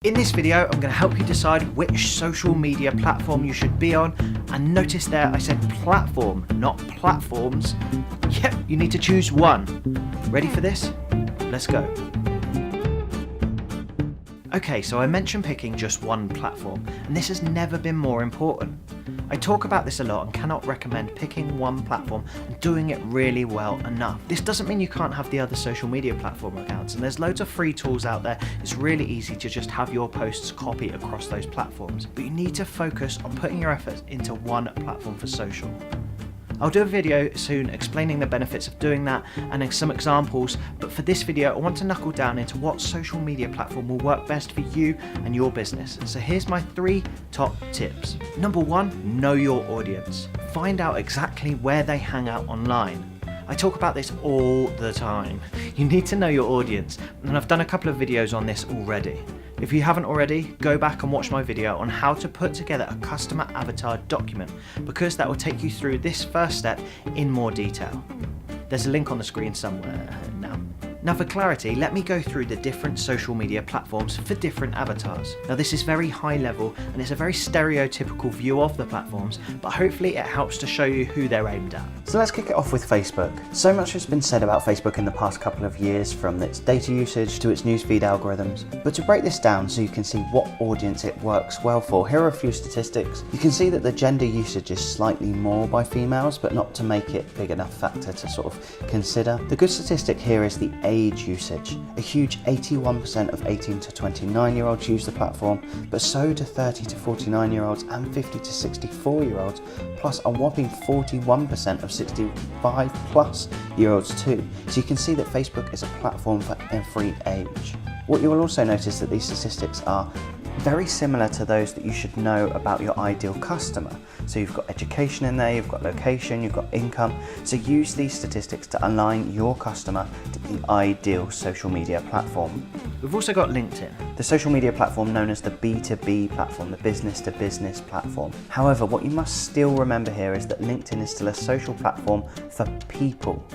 In this video, I'm going to help you decide which social media platform you should be on. And notice there I said platform, not platforms. Yep, you need to choose one. Ready for this? Let's go. Okay, so I mentioned picking just one platform, and this has never been more important. I talk about this a lot and cannot recommend picking one platform and doing it really well enough. This doesn't mean you can't have the other social media platform accounts, and there's loads of free tools out there. It's really easy to just have your posts copy across those platforms, but you need to focus on putting your efforts into one platform for social. I'll do a video soon explaining the benefits of doing that and then some examples, but for this video I want to knuckle down into what social media platform will work best for you and your business. So here's my 3 top tips. Number 1, know your audience. Find out exactly where they hang out online. I talk about this all the time. You need to know your audience, and I've done a couple of videos on this already. If you haven't already, go back and watch my video on how to put together a customer avatar document, because that will take you through this first step in more detail. There's a link on the screen somewhere now. Now for clarity, let me go through the different social media platforms for different avatars. Now this is very high level and it's a very stereotypical view of the platforms, but hopefully it helps to show you who they're aimed at. So let's kick it off with Facebook. So much has been said about Facebook in the past couple of years, from its data usage to its newsfeed algorithms. But to break this down so you can see what audience it works well for, here are a few statistics. You can see that the gender usage is slightly more by females, but not to make it a big enough factor to sort of consider. The good statistic here is the age usage. A huge 81% of 18 to 29-year-olds use the platform, but so do 30 to 49-year-olds and 50 to 64-year-olds, plus a whopping 41% of 65 plus year olds too. So you can see that Facebook is a platform for every age. What you will also notice that these statistics are very similar to those that you should know about your ideal customer. So you've got education in there, you've got location, you've got income. So use these statistics to align your customer to the ideal social media platform. We've also got LinkedIn, the social media platform known as the B2B platform, the business to business platform. However, what you must still remember here is that LinkedIn is still a social platform for people.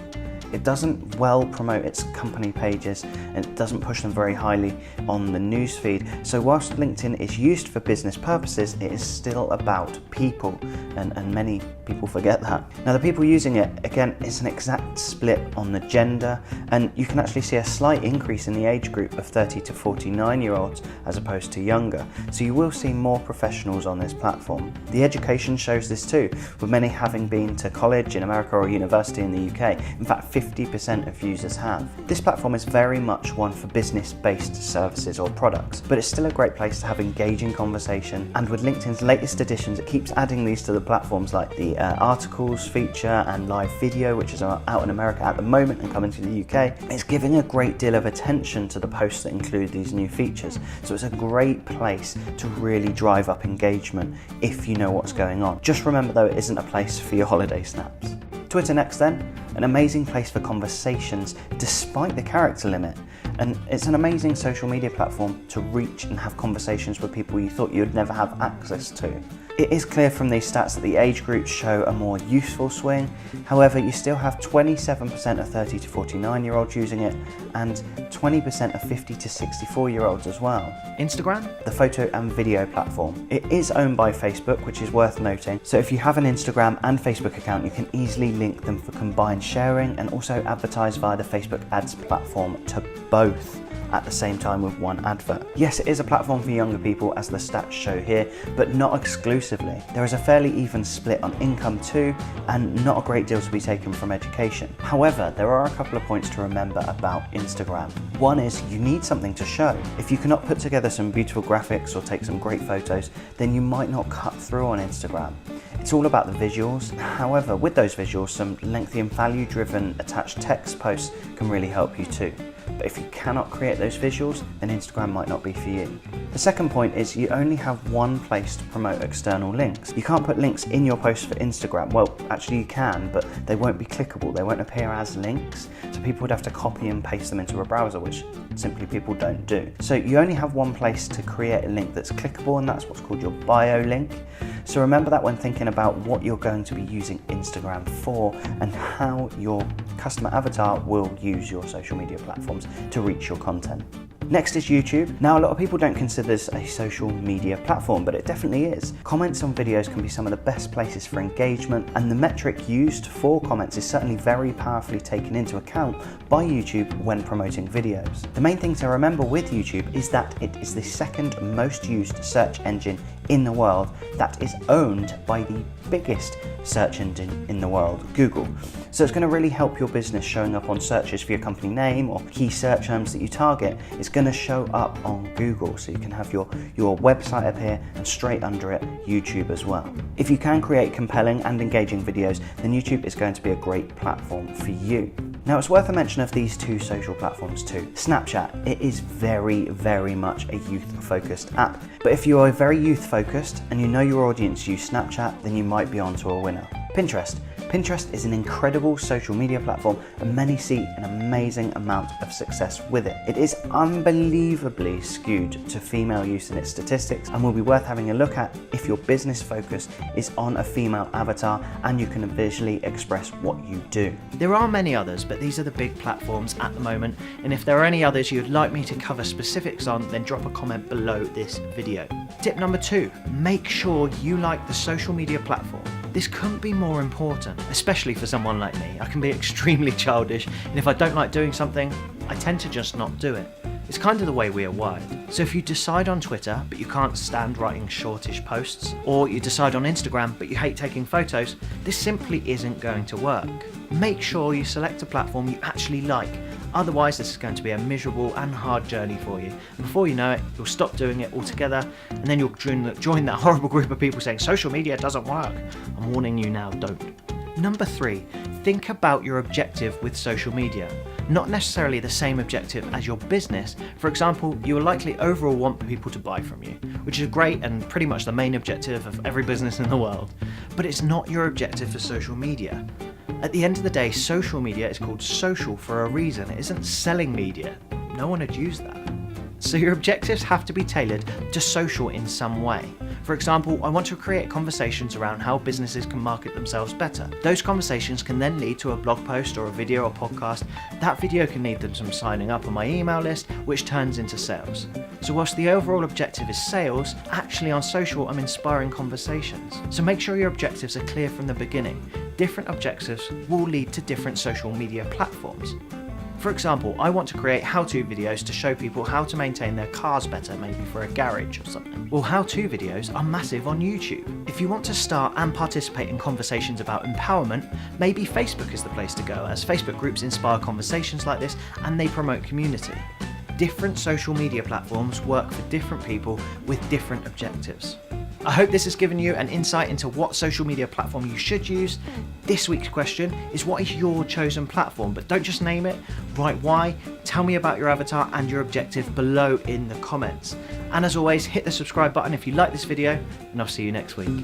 It doesn't well promote its company pages and it doesn't push them very highly on the newsfeed. So whilst LinkedIn is used for business purposes, it is still about people, and many people forget that. Now the people using it, again, it's an exact split on the gender, and you can actually see a slight increase in the age group of 30 to 49-year-olds as opposed to younger. So you will see more professionals on this platform. The education shows this too, with many having been to college in America or university in the UK. In fact, 50% of users have. This platform is very much one for business-based services or products, but it's still a great place to have engaging conversation, and with LinkedIn's latest additions, it keeps adding these to the platforms, like the articles feature and live video, which is out in America at the moment and coming to the UK. It's giving a great deal of attention to the posts that include these new features, so it's a great place to really drive up engagement if you know what's going on. Just remember though, it isn't a place for your holiday snaps. Twitter next then, an amazing place for conversations despite the character limit, and it's an amazing social media platform to reach and have conversations with people you thought you'd never have access to. It is clear from these stats that the age groups show a more useful swing. However, you still have 27% of 30 to 49-year-olds using it and 20% of 50 to 64-year-olds as well. Instagram, the photo and video platform. It is owned by Facebook, which is worth noting. So if you have an Instagram and Facebook account, you can easily link them for combined sharing and also advertise via the Facebook ads platform to both at the same time with one advert. Yes, it is a platform for younger people, as the stats show here, but not exclusively. There is a fairly even split on income too, and not a great deal to be taken from education. However, there are a couple of points to remember about Instagram. One is you need something to show. If you cannot put together some beautiful graphics or take some great photos, then you might not cut through on Instagram. It's all about the visuals. However, with those visuals, some lengthy and value-driven attached text posts can really help you too. But if you cannot create those visuals, then Instagram might not be for you. The second point is you only have one place to promote external links. You can't put links in your post for Instagram. Well, actually you can, but they won't be clickable. They won't appear as links. So people would have to copy and paste them into a browser, which simply people don't do. So you only have one place to create a link that's clickable, and that's what's called your bio link. So remember that when thinking about what you're going to be using Instagram for and how your customer avatar will use your social media platforms to reach your content. Next is YouTube. Now, a lot of people don't consider this a social media platform, but it definitely is. Comments on videos can be some of the best places for engagement, and the metric used for comments is certainly very powerfully taken into account by YouTube when promoting videos. The main thing to remember with YouTube is that it is the second most used search engine in the world that is owned by the biggest search engine in the world, Google. So it's going to really help your business showing up on searches for your company name or key search terms that you target. It's going to show up on Google, so you can have your website appear and straight under it YouTube as well. If you can create compelling and engaging videos, then YouTube is going to be a great platform for you. Now, it's worth a mention of these two social platforms too. Snapchat, it is very, very much a youth-focused app. But if you are very youth-focused and you know your audience use Snapchat, then you might be onto a winner. Pinterest. Pinterest is an incredible social media platform, and many see an amazing amount of success with it. It is unbelievably skewed to female use in its statistics, and will be worth having a look at if your business focus is on a female avatar and you can visually express what you do. There are many others, but these are the big platforms at the moment, and if there are any others you'd like me to cover specifics on, then drop a comment below this video. Tip number 2, make sure you like the social media platform. This couldn't be more important, especially for someone like me. I can be extremely childish, and if I don't like doing something, I tend to just not do it. It's kind of the way we are wired. So if you decide on Twitter, but you can't stand writing shortish posts, or you decide on Instagram, but you hate taking photos, this simply isn't going to work. Make sure you select a platform you actually like. Otherwise, this is going to be a miserable and hard journey for you. And before you know it, you'll stop doing it altogether, and then you'll join that horrible group of people saying social media doesn't work. I'm warning you now, don't. Number 3, think about your objective with social media. Not necessarily the same objective as your business. For example, you will likely overall want people to buy from you, which is great and pretty much the main objective of every business in the world. But it's not your objective for social media. At the end of the day, social media is called social for a reason. It isn't selling media. No one would use that. So your objectives have to be tailored to social in some way. For example, I want to create conversations around how businesses can market themselves better. Those conversations can then lead to a blog post or a video or podcast. That video can lead them to signing up on my email list, which turns into sales. So whilst the overall objective is sales, actually on social I'm inspiring conversations. So make sure your objectives are clear from the beginning. Different objectives will lead to different social media platforms. For example, I want to create how-to videos to show people how to maintain their cars better, maybe for a garage or something. Well, how-to videos are massive on YouTube. If you want to start and participate in conversations about empowerment, maybe Facebook is the place to go, as Facebook groups inspire conversations like this and they promote community. Different social media platforms work for different people with different objectives. I hope this has given you an insight into what social media platform you should use. This week's question is, what is your chosen platform? But don't just name it, write why, tell me about your avatar and your objective below in the comments. And as always, hit the subscribe button if you like this video, and I'll see you next week.